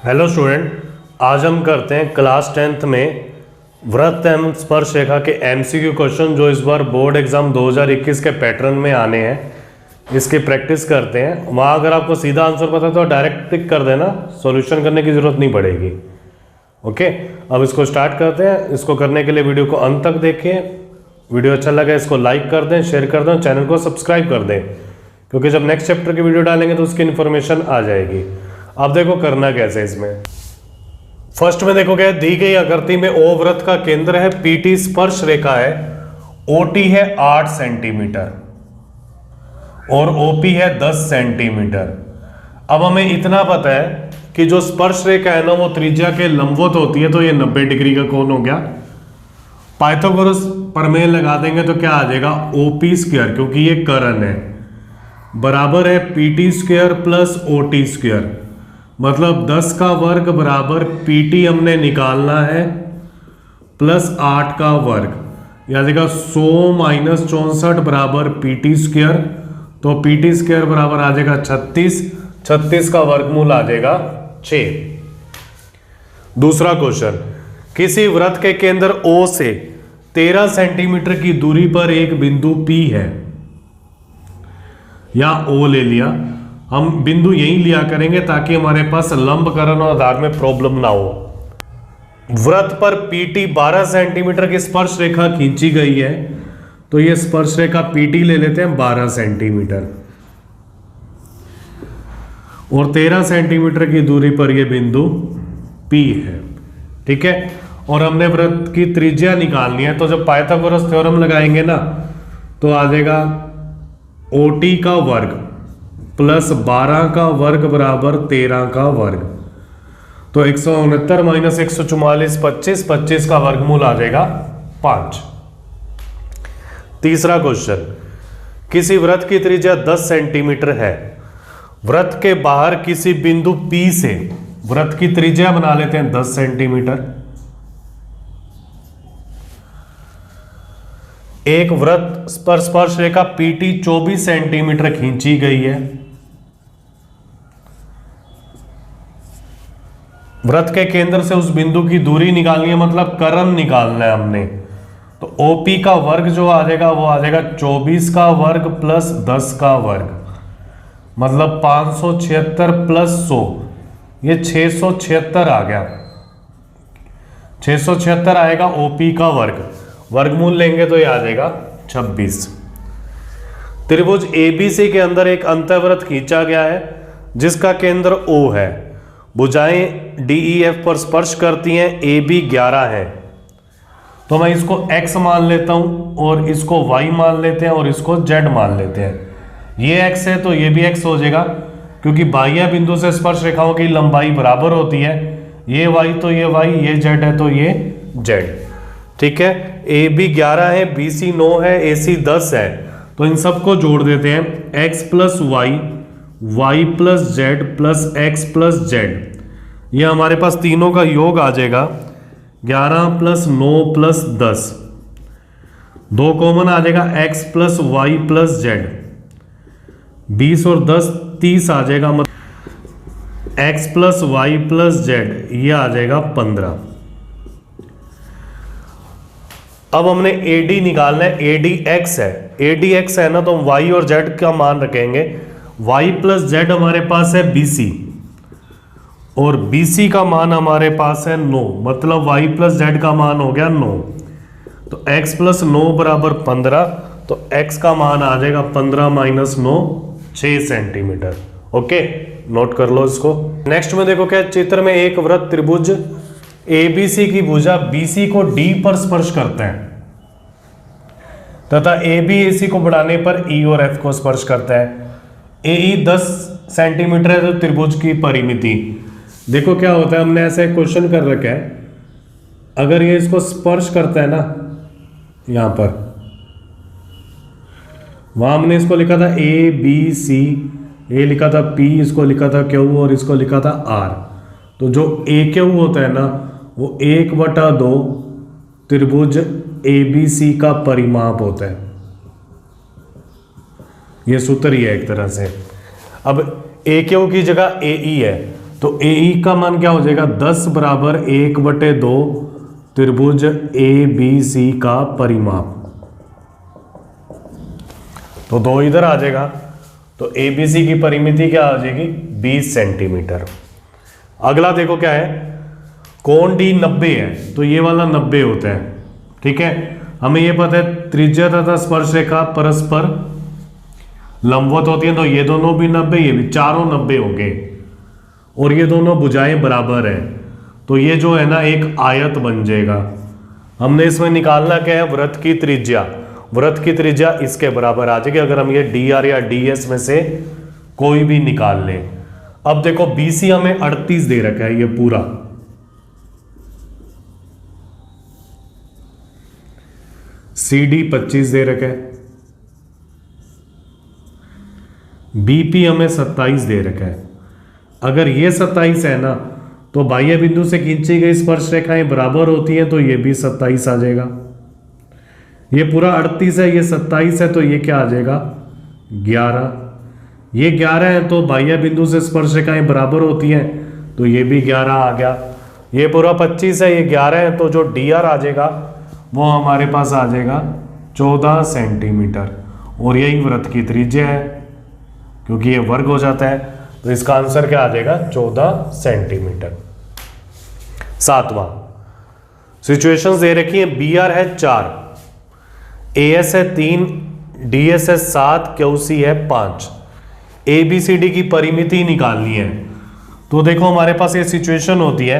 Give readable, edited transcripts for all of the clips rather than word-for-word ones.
Hello student, आज हम करते हैं क्लास 10th में वृत्त एवं स्पर्श रेखा के एमसीक्यू क्वेश्चन जो इस बार बोर्ड एग्जाम 2021 के पैटर्न में आने हैं। इसकी प्रैक्टिस करते हैं। वहाँ अगर आपको सीधा आंसर पता है तो डायरेक्ट टिक कर देना, सॉल्यूशन करने की ज़रूरत नहीं पड़ेगी। ओके, अब इसको स्टार्ट करते हैं। इसको करने के लिए वीडियो को अंत तक देखें। वीडियो अच्छा लगा इसको लाइक कर दें, शेयर कर दें, चैनल को सब्सक्राइब कर दें, क्योंकि जब नेक्स्ट चैप्टर की वीडियो डालेंगे तो उसकी इन्फॉर्मेशन आ जाएगी। अब देखो करना कैसे। इसमें फर्स्ट में देखो क्या दी गई आकृति में ओ वृत्त का केंद्र है, पीटी स्पर्श रेखा है, ओटी है 8 सेंटीमीटर और ओपी है 10 सेंटीमीटर। अब हमें इतना पता है कि जो स्पर्श रेखा है ना वो त्रिज्या के लंबवत होती है, तो ये 90 डिग्री का कोण हो गया। पाइथागोरस प्रमेय लगा देंगे तो क्या आ जाएगा, ओपी स्क्वायर, क्योंकि ये कर्ण है, बराबर है PT square plus OT square. मतलब 10 का वर्ग बराबर पीटी हमने निकालना है प्लस 8 का वर्ग, या देगा 100 माइनस 64 बराबर पीटी स्क्वायर। तो पीटी स्क्वायर बराबर आ जाएगा 36, 36 का वर्गमूल आ जाएगा 6। दूसरा क्वेश्चन, किसी वृत्त के केंद्र O से 13 सेंटीमीटर की दूरी पर एक बिंदु P है, या O ले लिया। हम बिंदु यही लिया करेंगे ताकि हमारे पास लंबकरण और आधार में प्रॉब्लम ना हो। वृत्त पर PT 12 सेंटीमीटर की स्पर्श रेखा खींची गई है, तो ये स्पर्श रेखा PT ले लेते हैं 12 सेंटीमीटर, और 13 सेंटीमीटर की दूरी पर यह बिंदु P है। ठीक है, और हमने वृत्त की त्रिज्या निकालनी है, तो जब पाइथागोरस थ्योरम लगाएंगे ना तो आ जाएगा OT का वर्ग प्लस 12 का वर्ग बराबर 13 का वर्ग। तो 169 माइनस 144 25, 25 का वर्गमूल आ जाएगा 5। तीसरा क्वेश्चन, किसी वृत्त की त्रिज्या 10 सेंटीमीटर है, वृत्त के बाहर किसी बिंदु P से वृत्त की त्रिज्या बना लेते हैं 10 सेंटीमीटर। एक वृत्त पर स्पर्श रेखा PT 24 सेंटीमीटर खींची गई है। वृत्त के केंद्र से उस बिंदु की दूरी निकालनी है, मतलब कर्ण निकालना है हमने। तो OP का वर्ग जो आ जाएगा वो आ जाएगा 24 का वर्ग प्लस 10 का वर्ग, मतलब 576 प्लस 100, ये 676 आ गया। 676 आएगा OP का वर्ग, वर्गमूल लेंगे तो ये आ जाएगा 26। त्रिभुज ABC के अंदर एक अंतःवृत्त खींचा गया है जिसका केंद्र O है। भुजाएं DEF पर स्पर्श करती हैं, AB 11 है। तो मैं इसको X मान लेता हूं और इसको Y मान लेते हैं और इसको Z मान लेते हैं। ये X है तो ये भी X हो जाएगा, क्योंकि बाह्य बिंदु से स्पर्श रेखाओं की लंबाई बराबर होती है। ये Y तो ये Y, ये Z है तो ये Z। ठीक है, AB 11 है, BC 9 है, AC 10 है। तो इन सबको जोड़ देते हैं, X plus Y, Y plus Z plus X plus Z। ये हमारे पास तीनों का योग आ जाएगा 11 प्लस 9 प्लस 10। 2 कॉमन आ जाएगा, X plus Y plus Z। 20 और 10 30 आ जाएगा, मतलब X plus Y plus Z, ये आ जाएगा 15। अब हमने AD निकालना है, ADX है। ADX है ना, तो हम Y और Z का मान रखेंगे। Y प्लस Z हमारे पास है BC, और BC का मान हमारे पास है 9, मतलब Y प्लस Z का मान हो गया 9। तो X प्लस 9 बराबर 15, तो X का मान आ जाएगा 15 माइनस 9, 6 सेंटीमीटर। ओके, नोट कर लो इसको। नेक्स्ट में देखो क्या, चित्र में एक वृत्त त्रिभुज ABC की भुजा BC को D पर स्पर्श करते हैं तथा AB AC को बढ़ाने पर E और F को स्पर्श करता है। AE 10 सेंटीमीटर है तो त्रिभुज की परिमिति। देखो क्या होता है, हमने ऐसे क्वेश्चन कर रखा है, अगर ये इसको स्पर्श करता है ना, यहां पर वहां हमने इसको लिखा था ABC, ये लिखा था P, इसको लिखा था Q और इसको लिखा था R। तो जो AQ होता है ना वो 1/2 त्रिभुज ABC का परिमाप होता है। ये सूत्र ही है एक तरह से। अब AQ की जगह AE है, तो AE का मान क्या हो जाएगा, 10 बराबर 1/2 त्रिभुज ABC का परिमाप। तो 2 इधर आ जाएगा, तो ABC की परिमिति क्या आ जाएगी, 20 सेंटीमीटर। अगला देखो क्या है, कोण D 90 है, तो ये वाला 90 होता है। ठीक है, हमें ये पता है त्रिज्या तथा स्पर्श रेखा परस्पर लंबवत होती है, तो ये दोनों भी 90, ये भी, चारों 90 होंगे, और ये दोनों भुजाएं बराबर है, तो ये जो है ना एक आयत बन जाएगा। हमने इसमें निकालना क्या है, वृत्त की त्रिज्या। वृत्त की त्रिज्या इसके बराबर आ जाएगी अगर हम ये DR या DS में से कोई भी निकाल लें। अब देखो BC हमें 38 दे रखा है, ये पूरा, CD 25 दे रखा है, BP हमें 27 दे रखा है। अगर ये 27 है ना, तो बाह्य बिंदु से खींची गई स्पर्श रेखाएं बराबर होती हैं, तो ये भी 27 आ जाएगा। ये पूरा 38 है, ये 27 है, तो ये क्या आ जाएगा, 11। ये 11 है, तो बाह्य बिंदु से स्पर्श रेखाएं बराबर होती हैं, तो ये भी 11 आ गया। ये पूरा 25 है, ये 11 है, तो जो DR आ जाएगा वो हमारे पास आ जाएगा 14 सेंटीमीटर, और यही वृत्त की त्रिज्या है, क्योंकि ये वर्ग हो जाता है, तो इसका आंसर क्या आ जाएगा, 14 सेंटीमीटर। 7वां सिचुएशंस दे रखी है, BR है 4, AS है 3, DS है 7, QC है 5। ABCD की परिमिति निकालनी है। तो देखो हमारे पास ये सिचुएशन होती है,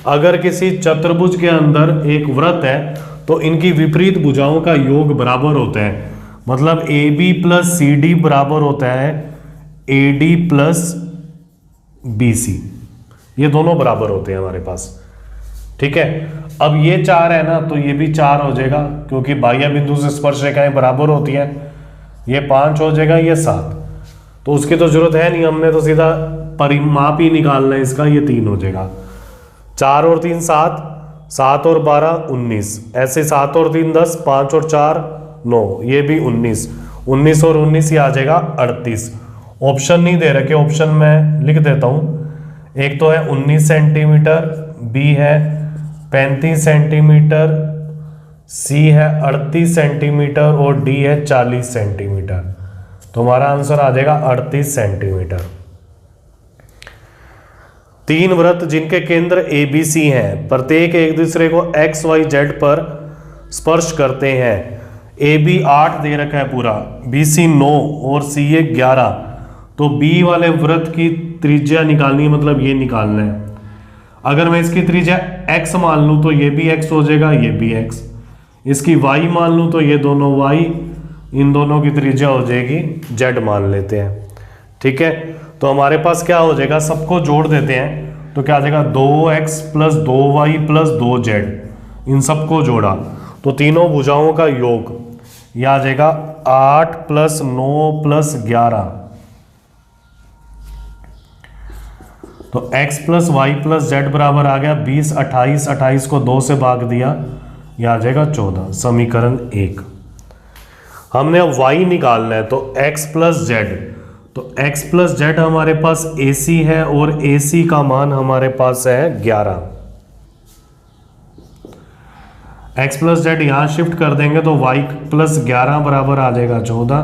अगर किसी चतुर्भुज के अंदर एक वृत्त है, तो इनकी विपरीत भुजाओं का योग बराबर होता है। मतलब AB प्लस CD बराबर होता है AD प्लस BC, ये दोनों बराबर होते हैं हमारे पास। ठीक है, अब ये 4 है ना, तो ये भी 4 हो जाएगा, क्योंकि बाह्य बिंदु से स्पर्श रेखाएं बराबर होती हैं। ये 5 हो जाएगा, ये 7, तो उसकी तो जरूरत है नहीं, हमने तो सीधा परिमाप ही निकालना है इसका, ये 3 हो जाएगा। 4 और 3 7, 7 और 12 19, ऐसे 7 और 3 10, 5 और 4 9, ये भी 19, 19 और 19 ये आ जाएगा 38। ऑप्शन नहीं दे रखे, ऑप्शन में लिख देता हूं। एक तो है 19 सेंटीमीटर, B है 35 सेंटीमीटर, C है 38 सेंटीमीटर और D है 40 सेंटीमीटर। तो हमारा आंसर आ जाएगा 38 सेंटीमीटर। 3 वृत्त जिनके केंद्र ABC हैं, प्रत्येक एक दूसरे को XYZ पर स्पर्श करते हैं। AB 8 दे रखा है पूरा, BC 9 और CA 11। तो B वाले वृत्त की त्रिज्या निकालनी है, मतलब ये निकालना है। अगर मैं इसकी त्रिज्या x मान लूं, तो ये भी x हो जाएगा, ये भी x। इसकी y मान लूं, तो ये दोनों y, इन दोनों की त्रिज्या हो जाएगी z मान लेते हैं। ठीक है, तो हमारे पास क्या हो जाएगा, सबको जोड़ देते हैं, तो क्या आ जाएगा 2x plus 2y plus 2z। इन सबको जोड़ा तो तीनों भुजाओं का योग यह आ जाएगा 8 प्लस 9 प्लस 11। तो x plus y plus z बराबर आ गया 20, 28, 28 को 2 से भाग दिया, यह आ जाएगा 14। समीकरण 1। हमने अब y निकालना है, तो x प्लस जेड, तो x प्लस जेड हमारे पास AC है और AC का मान हमारे पास है 11। x प्लस जेड यहां शिफ्ट कर देंगे तो y प्लस 11 बराबर आ जाएगा 14,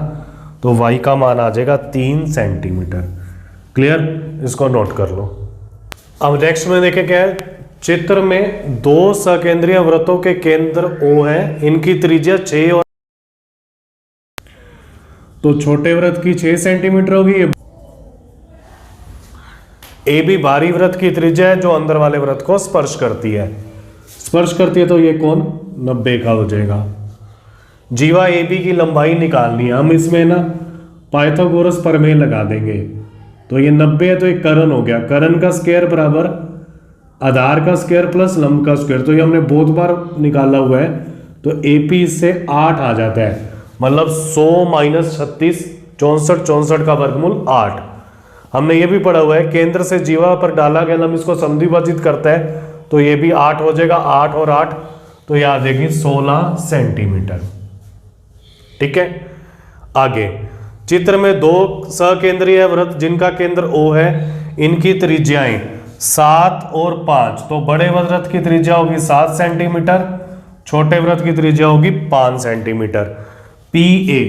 तो y का मान आ जाएगा 3 सेंटीमीटर। क्लियर, इसको नोट कर लो। अब नेक्स्ट में देखें क्या है, चित्र में 2 सकेंद्रीय वृत्तों के केंद्र O है, इनकी त्रिज्या 6 और तो छोटे वृत्त की 6 सेंटीमीटर होगी। AB बाहरी वृत्त की त्रिज्या है जो अंदर वाले वृत्त को स्पर्श करती है। स्पर्श करती है तो ये कोण 90 का हो जाएगा। जीवा AB की लंबाई निकालनी है, हम इसमें ना पाइथागोरस प्रमेय लगा देंगे। तो ये 90 है, तो एक कर्ण हो गया, कर्ण का स्क्वायर बराबर आधार का स्क्वायर प्लस लंब का स्क्वायर। तो ये हमने बहुत बार निकाला हुआ है, तो AP इससे 8 आ जाता है, मतलब 100 माइनस 36, 64, 64 का वर्गमूल 8। हमने ये भी पढ़ा हुआ है, केंद्र से जीवा पर डाला गया लंब इसको समद्विभाजित करता है, तो ये भी 8 हो जाएगा। 8 और 8 तो ये आ जाएगी 16 सेंटीमीटर। ठीक है, आगे चित्र में 2 सकेंद्रीय वृत्त जिनका केंद्र O है, इनकी त्रिज्याएं 7 और 5, तो बड़े वृत्त की त्रिज्या होगी 7 सेंटीमीटर, छोटे वृत्त की त्रिज्या होगी 5 सेंटीमीटर। पी ए,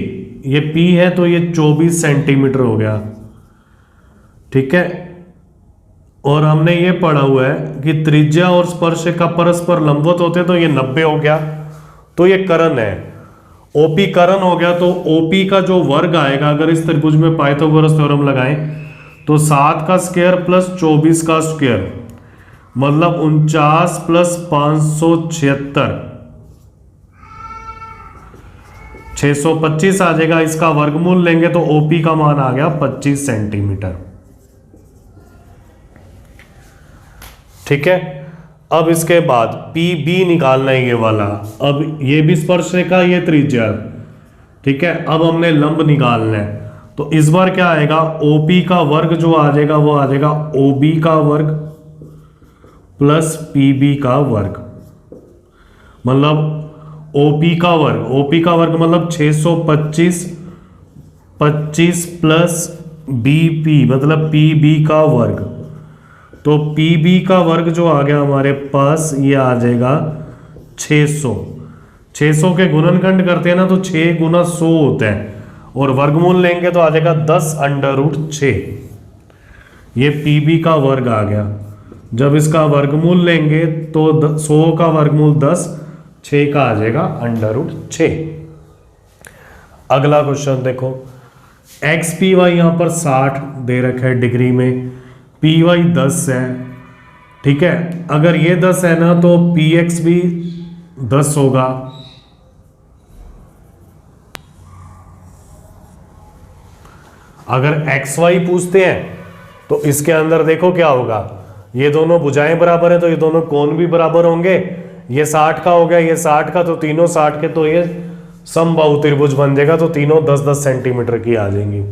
ये पी है तो ये 24 सेंटीमीटर हो गया, ठीक है। और हमने ये पढ़ा हुआ है कि त्रिज्या और स्पर्शरेखा परस्पर लंबवत होते हैं, तो ये 90 हो गया, तो ये कर्ण है। ओपी कर्ण हो गया, तो ओपी का जो वर्ग आएगा, अगर इस त्रिभुज में पाइथागोरस थ्योरम लगाएं तो 7 का स्क्वायर प्लस 24 का स्क्वायर मतलब 49 प्लस 576, 625 आ जाएगा। इसका वर्गमूल लेंगे तो ओपी का मान आ गया 25 सेंटीमीटर, ठीक है। अब इसके बाद पी बी निकालना है, ये वाला। अब ये भी स्पर्श रेखा, ये त्रिज्या, ठीक है। अब हमने लंब निकालना है, तो इस बार क्या आएगा, ओपी का वर्ग जो आ जाएगा वो आ जाएगा ओबी का वर्ग प्लस पीबी का वर्ग, मतलब ओपी का वर्ग, ओपी का वर्ग मतलब 625, 25 प्लस बीपी मतलब पीबी का वर्ग, तो पीबी का वर्ग जो आ गया हमारे पास ये आ जाएगा 600। 600 के गुणनखंड करते हैं ना तो 6 गुना 100 होता है, और वर्गमूल लेंगे तो आ जाएगा 10√6। ये पीबी का वर्ग आ गया। जब इसका वर्गमूल लेंगे तो 100 का वर्गमूल 10, 6 का आ जाएगा √6। अगला क्वेश्चन देखो, एक्स पी वाई यहां पर 60 दे रखा है डिग्री में, पी वाई 10 है, ठीक है। अगर ये 10 है ना तो पी एक्स भी 10 होगा। अगर एक्स वाई पूछते हैं तो इसके अंदर देखो क्या होगा, ये दोनों भुजाएं बराबर है तो ये दोनों कोण भी बराबर होंगे। ये 60 का हो गया, ये 60 का, तो तीनों 60 के, तो ये समबाहु त्रिभुज बन जाएगा, तो तीनों 10-10 सेंटीमीटर की आ जाएंगी।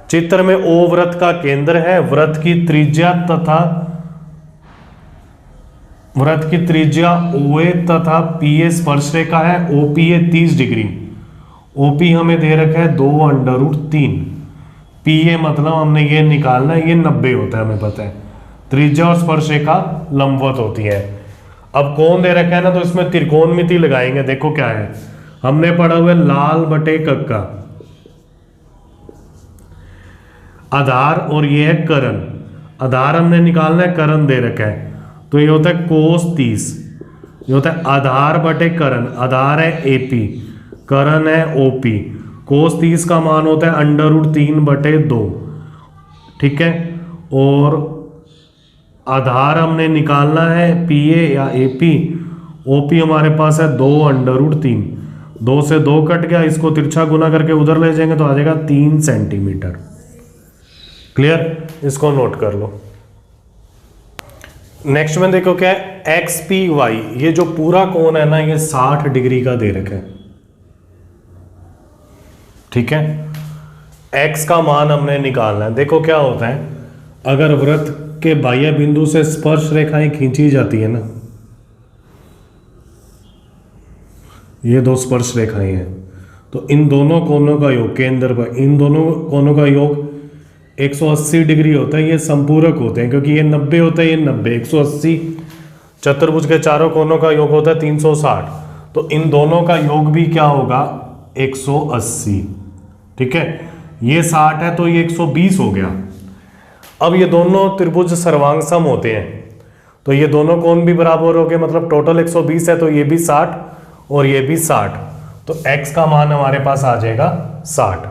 चित्र में ओ वृत्त का केंद्र है, वृत्त की त्रिज्या OA तथा PA स्पर्श रेखा है, OP है 30 डिग्री, OP हमें दे रखा है 2√3, PA मतलब हमने ये निकालना है, ये 90 होता है हमें पता है। त्रिज्या और स्पर्श रेखा लंबवत होती है। अब कोण दे रखा है ना तो इसमें त्रिकोणमिति लगाएंगे। देखो क्या है, हमने पढ़ा हुआ लाल बटे कक्का, आधार और ये है कर्ण। आधार हमने निकालना है, कर्ण दे रखा है, तो ये होता है कोस 30, ये होता है आधार बटे कर्ण। आधार है AP, कर्ण है OP, कोस 30 का मान होता है √3/2, ठीक है। और आधार हमने निकालना है PA या AP, OP हमारे पास है 2√3, 2 से 2 कट गया, इसको तिरछा गुना करके उधर ले जाएंगे तो आ जाएगा 3 सेंटीमीटर। क्लियर, इसको नोट कर लो। नेक्स्ट में देखो क्या है, XPY, ये जो पूरा कोण है ना ये 60 डिग्री का दे रखा है, ठीक है। X का मान हमने निकालना है। देखो क्या होता है, अगर वृत्त के बाह्य बिंदु से स्पर्श रेखाएं खींची जाती है ना, ये दो स्पर्श रेखाएं हैं, तो इन दोनों कोणों का योग केंद्र पर, इन दोनों कोणों का योग 180 डिग्री होता है। ये संपूरक होते हैं क्योंकि ये 90 होता है, ये 90, 180, चतुर्भुज के चारों कोणों का योग होता है 360, तो इन दोनों का योग भी क्या होगा 180, ठीक है। ये 60 है तो ये 120 हो गया। अब ये दोनों त्रिभुज सर्वांग सम होते हैं, तो ये दोनों कोण भी बराबर हो गए, मतलब टोटल 120 है, तो ये भी 60 और ये भी 60, तो x का मान हमारे पास आ जाएगा 60।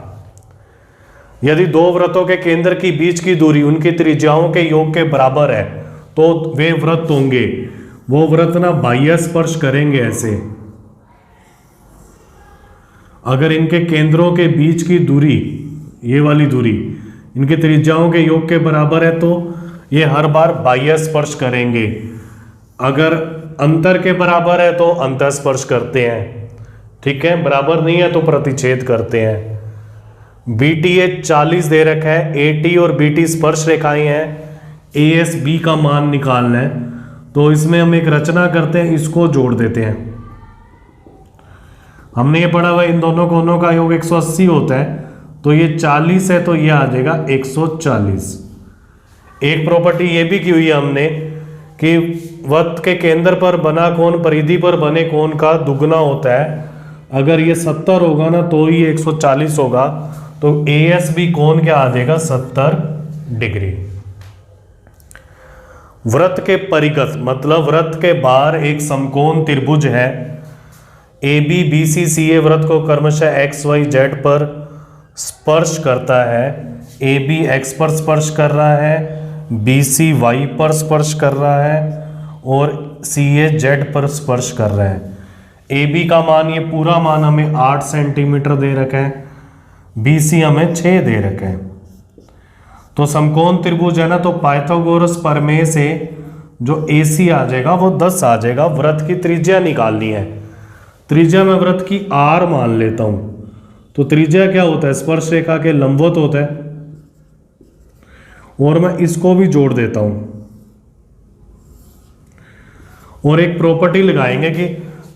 यदि दो वृत्तों के केंद्र की बीच की दूरी उनकी त्रिज्याओं के योग के बराबर है तो वे वृत्त होंगे, वो वृत्त ना बाह्य स्पर्श करेंगे ऐसे। अगर इनके केंद्रों के बीच की दूरी, ये वाली दूरी इनके त्रिज्याओं के योग के बराबर है तो ये हर बार बाह्य स्पर्श करेंगे। अगर अंतर के बराबर है तो अंतर स्पर्श करते हैं, ठीक है। बराबर नहीं है तो प्रतिच्छेद करते हैं। BTA 40 दे रखा है, AT और BT स्पर्श रेखाएं हैं, ASB का मान निकालना है, तो इसमें हम एक रचना करते हैं, इसको जोड़ देते हैं। हमने ये पढ़ा हुआ इन दोनों कोणों का योग 180 होता है, तो ये 40 है तो ये आ जाएगा 140, एक प्रॉपर्टी ये भी की हुई है हमने कि वृत्त के केंद्र पर बना कोण परिधि पर बने कोण का दुगना होता है। अगर ये 70 होगा ना तो ही 140 होगा, तो एएस भी कोण क्या आ जाएगा 70 डिग्री। वृत्त के परिगत मतलब वृत्त के बाहर एक समकोण त्रिभुज है। ए बी बी सी सी ए वृत्त को क्रमशः एक्स वाई जेड पर स्पर्श करता है। ए बी एक्स पर स्पर्श कर रहा है, बी सी वाई पर स्पर्श कर रहा है और सी ए जेड पर स्पर्श कर रहा है। ए बी का मान, ये पूरा मान हमें 8 सेंटीमीटर दे रखा है, बी सी हमें 6 दे रखा है। तो समकोण त्रिभुज है ना, तो पाइथागोरस प्रमेय से जो ए सी आ जाएगा वो 10 आ जाएगा। वृत्त की त्रिज्या निकालनी है, त्रिज्या में वृत्त की आर मान लेता हूं। तो त्रिज्या क्या होता है, स्पर्श रेखा के लंबवत होता है, और मैं इसको भी जोड़ देता हूं। और एक प्रॉपर्टी लगाएंगे कि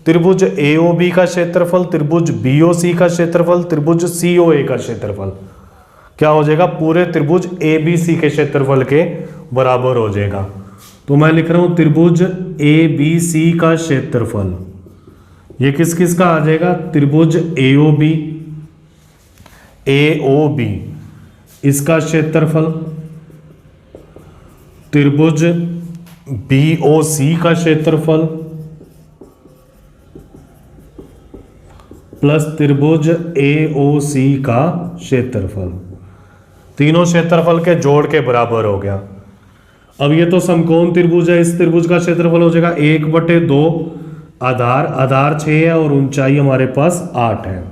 त्रिभुज एओबी का क्षेत्रफल, त्रिभुज बीओसी का क्षेत्रफल, त्रिभुज सीओए का क्षेत्रफल क्या हो जाएगा, पूरे त्रिभुज एबीसी के क्षेत्रफल के बराबर हो जाएगा। तो मैं लिख रहा हूं त्रिभुज एबीसी का क्षेत्रफल, ये किस किस का आ जाएगा, त्रिभुज एओबी एओबी इसका क्षेत्रफल, त्रिभुज बीओसी का क्षेत्रफल प्लस त्रिभुज एओसी का क्षेत्रफल, तीनों क्षेत्रफल के जोड़ के बराबर हो गया। अब ये तो समकोण त्रिभुज है, इस त्रिभुज का क्षेत्रफल हो जाएगा 1/2 आधार, आधार 6 है और ऊंचाई हमारे पास 8 है।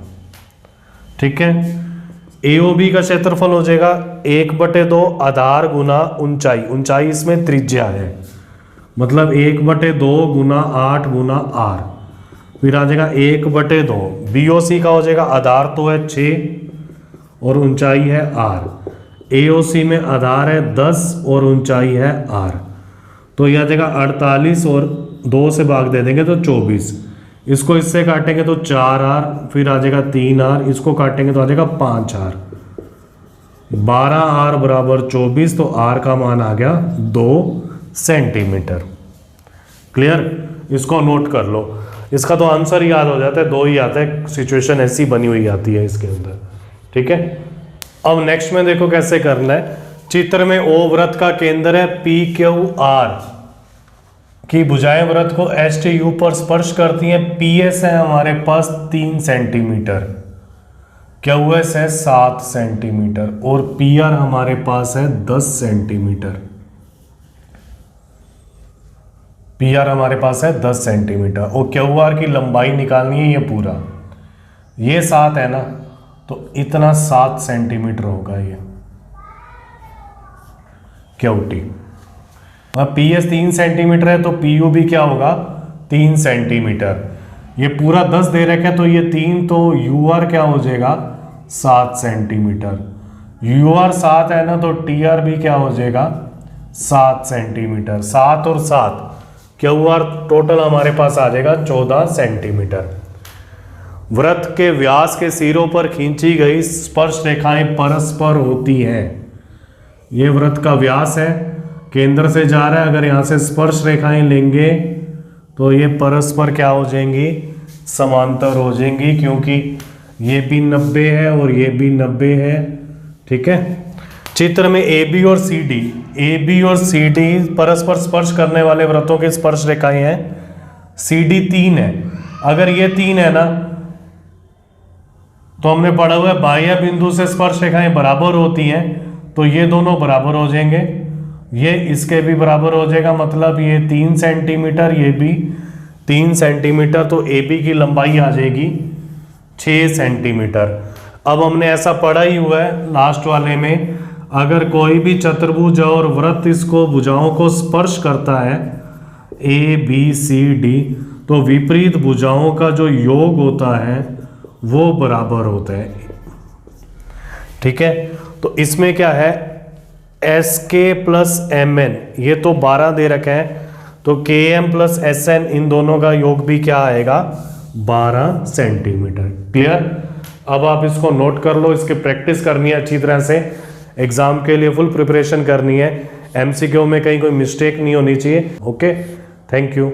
ठीक है, एओबी का क्षेत्रफल हो जाएगा 1/2 आधार गुना ऊंचाई, ऊंचाई इसमें त्रिज्या है, मतलब 1/2 गुना 8 गुना आर, फिर आ जाएगा 1/2। बीओसी का हो जाएगा आधार तो है 6 और ऊंचाई है आर, एओसी में आधार है 10 और ऊंचाई है आर, तो यह आ जाएगा 48 और 2 से भाग दे देंगे तो 24, इसको इससे काटेंगे तो 4r, फिर आ जाएगा 3r, इसको काटेंगे तो आ जाएगा 5r, 12r बराबर 24, तो r का मान आ गया 2 सेंटीमीटर। क्लियर, इसको नोट कर लो, इसका तो आंसर याद हो जाता है, 2 ही आता है, सिचुएशन ऐसी बनी हुई आती है इसके अंदर। ठीक है, अब नेक्स्ट में देखो कैसे करना है। चित्र में ओ वृत्त का केंद्र है, पी क्यू आर की भुजाएं वृत्त को एस टी यू पर स्पर्श करती हैं। पी एस है हमारे पास 3 सेंटीमीटर, क्यू एस है 7 सेंटीमीटर और पी आर हमारे पास है 10 सेंटीमीटर। पी आर हमारे पास है 10 सेंटीमीटर और क्यू आर की लंबाई निकालनी है, ये पूरा, ये 7 है ना, तो इतना 7 सेंटीमीटर होगा ये Q T. P S 3 centimetre है तो पी यू भी क्या होगा 3 सेंटीमीटर। ये पूरा 10 दे रखा है तो ये 3, तो यू आर क्या हो जाएगा 7 सेंटीमीटर। यू आर 7 है ना, तो टी आर भी क्या हो जाएगा 7 सेंटीमीटर। 7 और 7 क्यू आर टोटल हमारे पास आ जाएगा 14 सेंटीमीटर। वृत्त के व्यास के सिरों पर खींची गई स्पर्श रेखाएं परस्पर होती हैं। ये वृत्त का व्यास है, केंद्र से जा रहा है, अगर यहां से स्पर्श रेखाएं लेंगे तो ये परस्पर क्या हो जाएंगी, समांतर हो जाएंगी, क्योंकि ये भी 90 है और ये भी 90 है। ठीक है, चित्र में ए बी और सी डी, ए बी और सी डी परस्पर स्पर्श करने वाले वृत्तों की स्पर्श रेखाएं हैं। सी डी 3 है, अगर ये 3 है ना, तो हमने पढ़ा हुआ है बाह्य बिंदु से स्पर्श रेखाएं बराबर होती हैं, तो ये दोनों बराबर हो जाएंगे, ये इसके भी बराबर हो जाएगा, मतलब ये 3 सेंटीमीटर, ये भी 3 सेंटीमीटर, तो ए बी की लंबाई आ जाएगी 6 सेंटीमीटर। अब हमने ऐसा पढ़ा ही हुआ है लास्ट वाले में, अगर कोई भी चतुर्भुज और वृत्त इसको भुजाओं को स्पर्श करता है ए बी सी डी, तो विपरीत भुजाओं का जो योग होता है वो बराबर होता है। ठीक है, तो इसमें क्या है एस के प्लस एम एन, ये तो 12 दे रखे हैं, तो के एम प्लस एस एन, इन दोनों का योग भी क्या आएगा 12 सेंटीमीटर। क्लियर, अब आप इसको नोट कर लो, इसकी प्रैक्टिस करनी है अच्छी तरह से, एग्जाम के लिए फुल प्रिपरेशन करनी है। एमसीक्यू में कहीं कोई मिस्टेक नहीं होनी चाहिए। Okay, thank you.